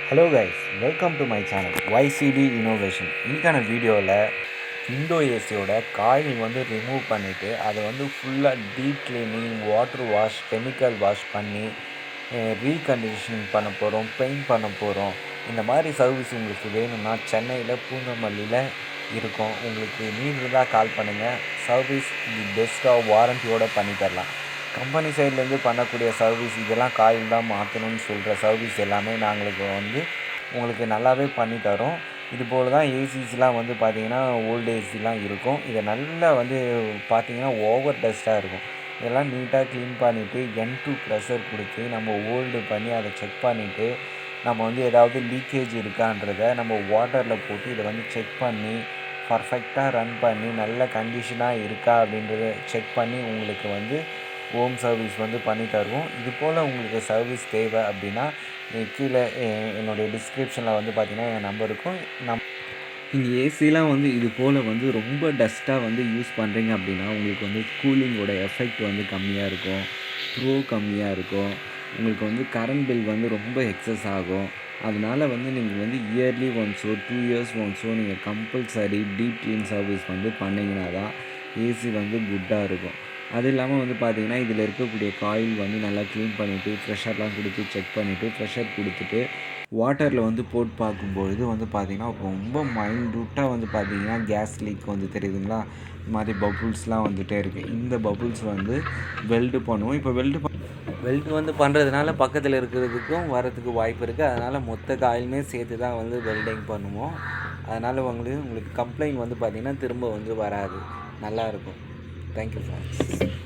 Hello guys, welcome to my channel YCD innovation. இன்றைக்கான வீடியோவில் window ஏசியோட coil remove பண்ணிவிட்டு அதை ஃபுல்லாக deep cleaning, water wash, chemical wash பண்ணி ரீகண்டிஷனிங் பண்ண போகிறோம், பெயிண்ட் பண்ண போகிறோம். இந்த மாதிரி சர்வீஸ் உங்களுக்கு வேணும்னா சென்னையில் பூந்தமல்லியில் இருக்கும். உங்களுக்கு நீட் இருந்தால் கால் பண்ணுங்கள். சர்வீஸ் பெஸ்ட்டாக வாரண்டியோடு பண்ணி தரலாம். கம்பெனி சைட்லேருந்து பண்ணக்கூடிய சர்வீஸ் இதெல்லாம் காயில் தான் மாற்றணும்னு சொல்கிற சர்வீஸ் எல்லாமே நாங்களுக்கு உங்களுக்கு நல்லாவே பண்ணி தரோம். இது போல் தான் ஏசிஸ்லாம் பார்த்திங்கன்னா ஓல்டு ஏசிலாம் இருக்கும். இதை நல்லா பார்த்திங்கன்னா ஓவர் டஸ்ட்டாக இருக்கும். இதெல்லாம் நீட்டாக க்ளீன் பண்ணிவிட்டு N2 ப்ரெஷர் கொடுத்து நம்ம ஓல்டு பண்ணி அதை செக் பண்ணிவிட்டு நம்ம ஏதாவது லீக்கேஜ் இருக்கான்றதை நம்ம வாட்டரில் போட்டு இதை செக் பண்ணி பர்ஃபெக்டாக ரன் பண்ணி நல்ல கண்டிஷனாக இருக்கா அப்படின்றத செக் பண்ணி உங்களுக்கு ஹோம் சர்வீஸ் பண்ணி தருவோம். இது போல் உங்களுக்கு சர்வீஸ் தேவை அப்படின்னா கீழே என்னுடைய டிஸ்கிரிப்ஷனில் பார்த்திங்கன்னா என் நம்பர் இருக்கும். நீங்கள் ஏசிலாம் இது போல் ரொம்ப டஸ்ட்டாக யூஸ் பண்ணுறீங்க அப்படின்னா உங்களுக்கு கூலிங்கோட எஃபெக்ட் கம்மியாக இருக்கும், த்ரோ கம்மியாக இருக்கும். உங்களுக்கு கரண்ட் பில் ரொம்ப எக்ஸஸ் ஆகும். அதனால் நீங்கள் இயர்லி ஒன்ஸோ 2 இயர்ஸ் ஒன்ஸோ நீங்கள் கம்பல்சரி டீப் க்ளீன் சர்வீஸ் பண்ணிங்கன்னா தான் ஏசி குட்டாக இருக்கும். அது இல்லாமல் பார்த்திங்கன்னா இதில் இருக்கக்கூடிய காயில் நல்லா க்ளீன் பண்ணிவிட்டு ப்ரெஷர்லாம் கொடுத்து செக் பண்ணிவிட்டு ப்ரெஷர் கொடுத்துட்டு வாட்டரில் போட்டு பார்க்கும்பொழுது பார்த்திங்கன்னா ரொம்ப மைன்யூட்டாக பார்த்திங்கன்னா கேஸ் லீக் தெரியுதுங்களா, இந்த மாதிரி பபுள்ஸ்லாம் இருக்குது. இந்த பபுள்ஸ் வெல்டு பண்ணுவோம். இப்போ வெல்டு பண்ணுறதுனால பக்கத்தில் இருக்கிறதுக்கும் வரதுக்கு வாய்ப்பு இருக்குது. அதனால் மொத்த காயிலுமே சேர்த்து தான் வெல்டிங் பண்ணுவோம். அதனால் உங்களுக்கு கம்ப்ளைண்ட் பார்த்திங்கன்னா திரும்ப வராது, நல்லாயிருக்கும். Thank you, friends.